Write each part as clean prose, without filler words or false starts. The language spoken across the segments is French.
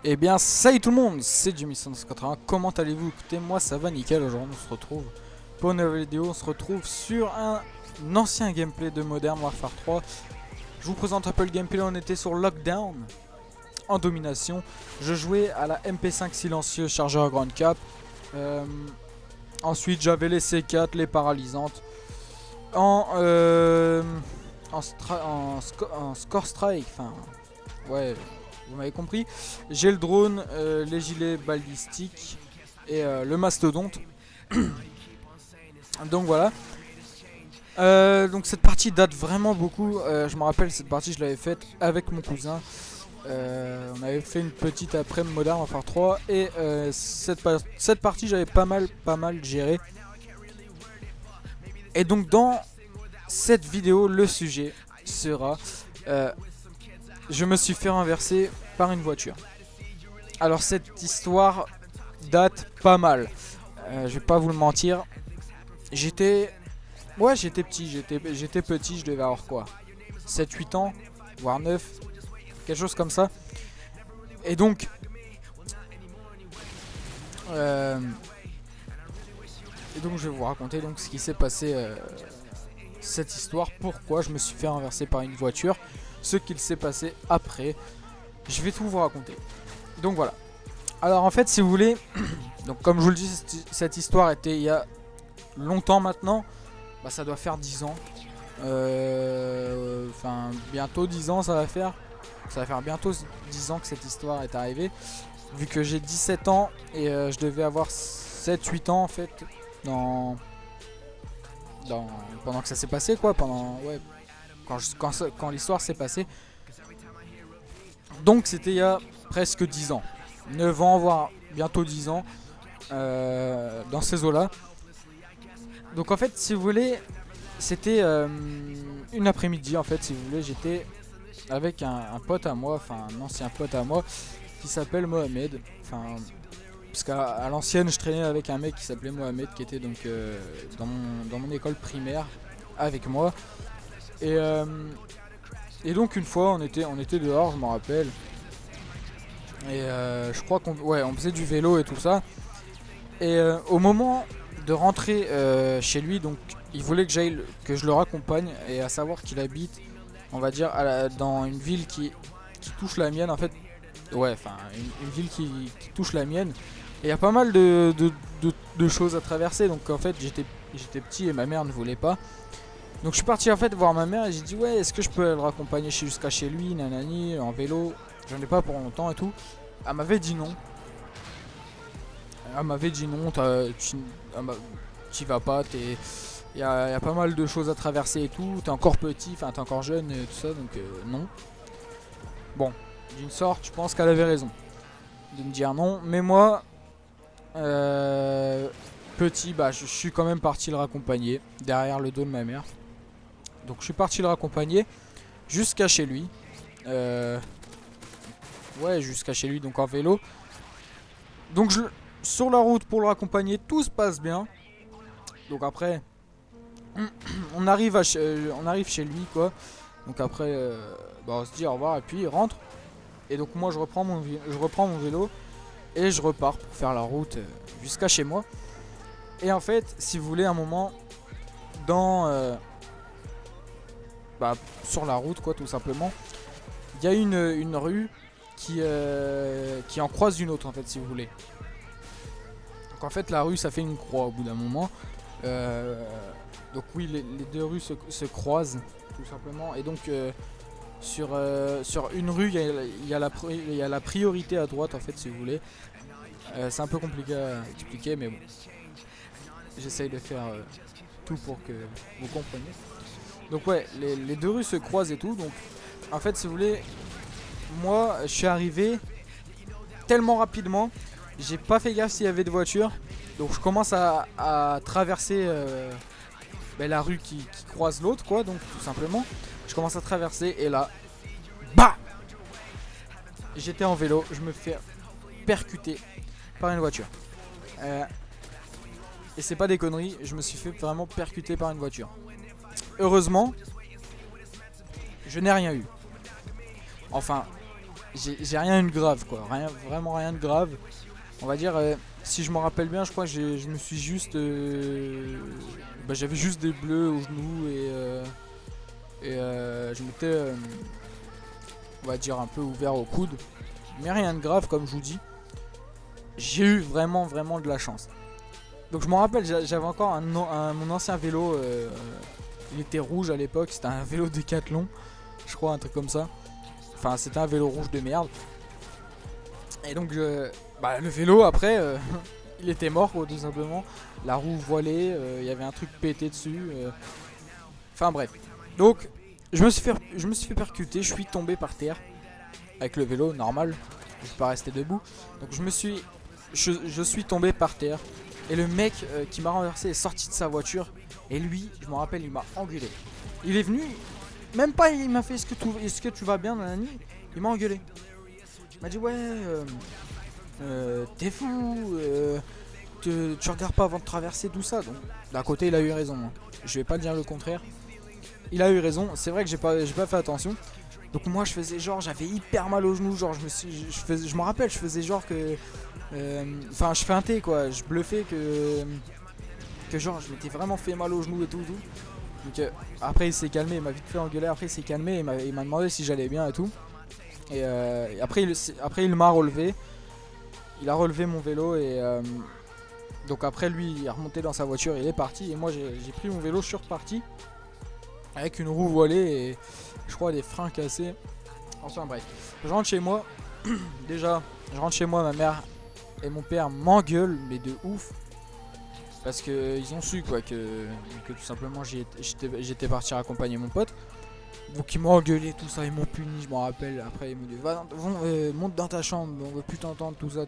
Eh bien, salut tout le monde, c'est Jimmy180, comment allez-vous? Écoutez, moi ça va nickel, aujourd'hui on se retrouve pour une nouvelle vidéo, on se retrouve sur un ancien gameplay de Modern Warfare 3. Je vous présente un peu le gameplay, on était sur Lockdown, en domination. Je jouais à la MP5 silencieux chargeur Grand Cap. Ensuite j'avais les C4, les paralysantes. En score strike, enfin, ouais, vous m'avez compris. J'ai le drone, les gilets balistiques et le mastodonte. Donc voilà. Donc cette partie date vraiment beaucoup. Je me rappelle, cette partie je l'avais faite avec mon cousin. On avait fait une petite après Modern Warfare 3 et cette partie j'avais pas mal géré. Et donc dans cette vidéo, le sujet sera je me suis fait renverser par une voiture. Alors cette histoire date pas mal. Je vais pas vous le mentir. J'étais petit, je devais avoir quoi, 7-8 ans, voire 9, quelque chose comme ça. Et donc je vais vous raconter donc ce qui s'est passé, cette histoire, pourquoi je me suis fait renverser par une voiture, ce qu'il s'est passé après. Je vais tout vous raconter. Donc voilà. Alors en fait, si vous voulez, donc comme je vous le dis, cette histoire était il y a longtemps maintenant. Bah, ça doit faire 10 ans. Enfin, bientôt 10 ans ça va faire. Ça va faire bientôt 10 ans que cette histoire est arrivée. Vu que j'ai 17 ans et je devais avoir 7-8 ans en fait. Pendant que ça s'est passé quoi. Ouais, quand l'histoire s'est passée. Donc c'était il y a presque 10 ans. 9 ans, voire bientôt 10 ans. Dans ces eaux-là. Donc en fait, si vous voulez, c'était une après-midi en fait, si vous voulez, j'étais avec un pote à moi, enfin un ancien pote à moi, qui s'appelle Mohamed. Enfin, parce qu'à l'ancienne, je traînais avec un mec qui s'appelait Mohamed, qui était donc dans mon école primaire avec moi. Et donc une fois, on était dehors, je m'en rappelle. Et je crois on faisait du vélo et tout ça. Et au moment de rentrer chez lui, donc il voulait que je le raccompagne, et à savoir qu'il habite, on va dire, dans une ville qui touche la mienne en fait. Ouais, enfin une ville qui touche la mienne. Et il y a pas mal de choses à traverser, donc en fait j'étais petit et ma mère ne voulait pas. Donc je suis parti en fait voir ma mère et j'ai dit ouais, est-ce que je peux le raccompagner jusqu'à chez lui, nanani, en vélo. J'en ai pas pour longtemps et tout. Elle m'avait dit non. Elle m'avait dit non, t'y vas pas, il y a pas mal de choses à traverser et tout, t'es encore petit, enfin t'es encore jeune et tout ça, donc non. Bon, d'une sorte, je pense qu'elle avait raison de me dire non, mais moi, petit, bah je suis quand même parti le raccompagner, derrière le dos de ma mère. Donc je suis parti le raccompagner jusqu'à chez lui, ouais, jusqu'à chez lui, donc en vélo. Donc sur la route pour le raccompagner, tout se passe bien. Donc après, on arrive chez lui quoi. Donc après, bah on se dit au revoir et puis il rentre. Et donc moi je reprends mon vélo et je repars pour faire la route jusqu'à chez moi. Et en fait, si vous voulez, un moment sur la route quoi, tout simplement, il y a une rue qui en croise une autre en fait, si vous voulez. Donc en fait la rue ça fait une croix au bout d'un moment. Donc oui, les deux rues se croisent tout simplement. Et donc sur une rue il y a la priorité à droite en fait, si vous voulez. C'est un peu compliqué à expliquer, mais bon, j'essaye de faire tout pour que vous compreniez. Donc ouais, les deux rues se croisent et tout. Donc en fait, si vous voulez, moi je suis arrivé tellement rapidement, j'ai pas fait gaffe s'il y avait des voitures. Donc je commence à traverser la rue qui croise l'autre quoi. Donc tout simplement, je commence à traverser et là, bah, j'étais en vélo, je me fais percuter par une voiture. Et c'est pas des conneries, je me suis fait vraiment percuter par une voiture. Heureusement, je n'ai rien eu. Enfin, j'ai rien eu de grave quoi, vraiment rien de grave. On va dire, si je me rappelle bien, je crois que je me suis juste... j'avais juste des bleus aux genoux et je m'étais, on va dire, un peu ouvert au coude. Mais rien de grave, comme je vous dis. J'ai eu vraiment de la chance. Donc je me rappelle, j'avais encore mon ancien vélo. Il était rouge à l'époque, c'était un vélo Décathlon. Je crois, un truc comme ça. Enfin, c'était un vélo rouge de merde. Et donc, le vélo, après, il était mort, quoi, tout simplement. La roue voilée, il y avait un truc pété dessus. Enfin, bref. Donc, je me suis fait percuter, je suis tombé par terre. Avec le vélo, normal. Je suis pas resté debout. Donc, je suis tombé par terre. Et le mec qui m'a renversé est sorti de sa voiture. Et lui, je me rappelle, il m'a engueulé. Il est venu, même pas, il m'a fait est-ce que tu vas bien, nanani. Il m'a engueulé. Il m'a dit ouais, t'es fou, tu regardes pas avant de traverser tout ça. Donc d'un côté il a eu raison, hein. Je vais pas dire le contraire. Il a eu raison, c'est vrai que j'ai pas fait attention. Donc moi je faisais genre, j'avais hyper mal aux genoux, genre je me rappelle, je faisais genre que... Enfin je feintais quoi, je bluffais que genre je m'étais vraiment fait mal aux genoux et tout. Donc après il s'est calmé, il m'a vite fait engueuler, après il s'est calmé, il m'a demandé si j'allais bien et tout. Et après il m'a relevé. Il a relevé mon vélo et donc après lui il est remonté dans sa voiture, il est parti. Et moi j'ai pris mon vélo, je suis reparti avec une roue voilée et je crois des freins cassés. Enfin bref, je rentre chez moi. Déjà je rentre chez moi, ma mère et mon père m'engueulent mais de ouf. Parce que ils ont su quoi que tout simplement j'étais parti accompagner mon pote. Donc ils m'ont engueulé, tout ça, ils m'ont puni, je m'en rappelle. Après ils m'ont dit monte dans ta chambre, on veut plus t'entendre, tout ça.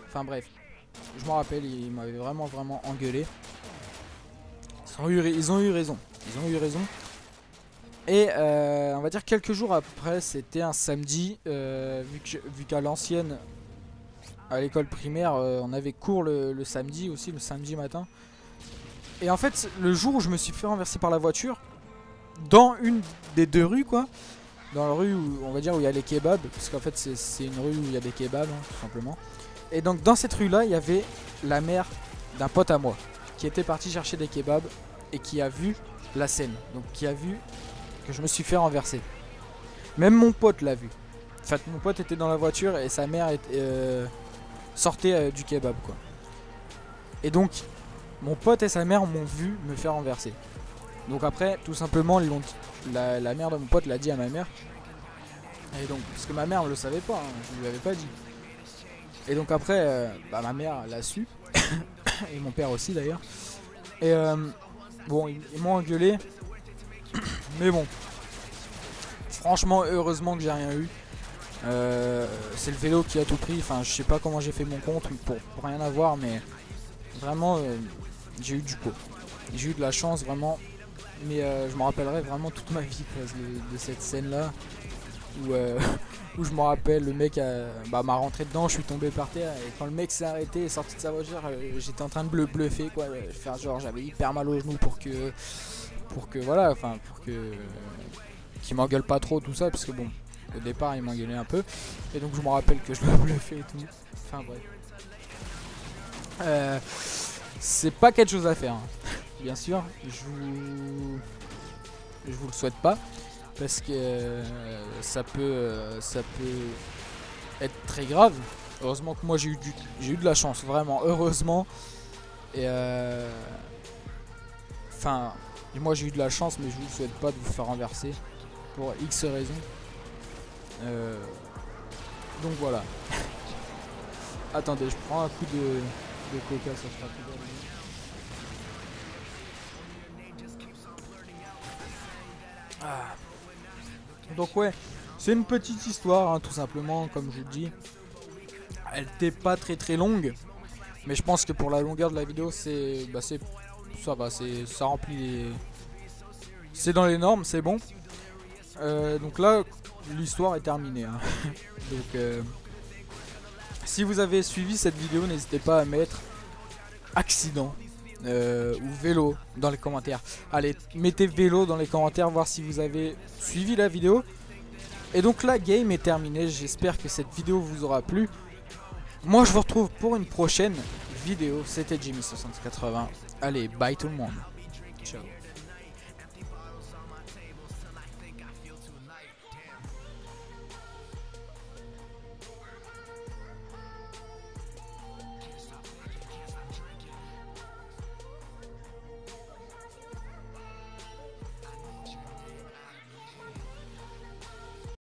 Enfin bref, je m'en rappelle, ils m'avaient vraiment engueulé. Ils ont eu raison. Et on va dire quelques jours après, c'était un samedi, vu qu'à l'ancienne, à l'école primaire, on avait cours le samedi aussi, le samedi matin. Et en fait, le jour où je me suis fait renverser par la voiture, dans une des deux rues quoi, dans la rue où on va dire où il y a les kebabs, parce qu'en fait c'est une rue où il y a des kebabs hein, tout simplement. Et donc dans cette rue là il y avait la mère d'un pote à moi qui était parti chercher des kebabs et qui a vu la scène, donc qui a vu que je me suis fait renverser. Même mon pote l'a vu. En fait mon pote était dans la voiture et sa mère sortait du kebab quoi. Et donc mon pote et sa mère m'ont vu me faire renverser. Donc après, tout simplement, la mère de mon pote l'a dit à ma mère. Et donc, parce que ma mère ne le savait pas, hein, je ne lui avais pas dit. Et donc après, ma mère l'a su. Et mon père aussi d'ailleurs. Et bon, ils m'ont engueulé. Mais bon, franchement, heureusement que j'ai rien eu. C'est le vélo qui a tout pris. Enfin, je sais pas comment j'ai fait mon compte pour rien avoir, mais vraiment, j'ai eu du pot. J'ai eu de la chance, vraiment. Mais je me rappellerai vraiment toute ma vie de cette scène là où je me rappelle le mec m'a rentré dedans, je suis tombé par terre et quand le mec s'est arrêté et sorti de sa voiture, j'étais en train de bluffer quoi, faire genre j'avais hyper mal aux genoux pour que voilà, enfin pour que qu'il m'engueule pas trop tout ça, parce que bon au départ il m'engueulait un peu et donc je me rappelle que je le bluffais et tout. Enfin bref, c'est pas quelque chose à faire hein. Bien sûr, je vous le souhaite pas parce que ça peut être très grave. Heureusement que moi j'ai eu de la chance, vraiment heureusement. Et enfin, moi j'ai eu de la chance, mais je vous souhaite pas de vous faire renverser pour X raisons. Donc voilà. Attendez, je prends un coup de coca, ça sera plus bien. Ah. Donc ouais, c'est une petite histoire hein, tout simplement, comme je vous le dis. Elle n'était pas très longue, mais je pense que pour la longueur de la vidéo ça va, ça remplit c'est dans les normes, c'est bon. Donc là l'histoire est terminée hein. Donc si vous avez suivi cette vidéo, n'hésitez pas à mettre accident ou vélo dans les commentaires. Allez, mettez vélo dans les commentaires, voir si vous avez suivi la vidéo. Et donc la game est terminée. J'espère que cette vidéo vous aura plu. Moi je vous retrouve pour une prochaine vidéo. C'était Jimmy 6080. Allez, bye tout le monde. Ciao.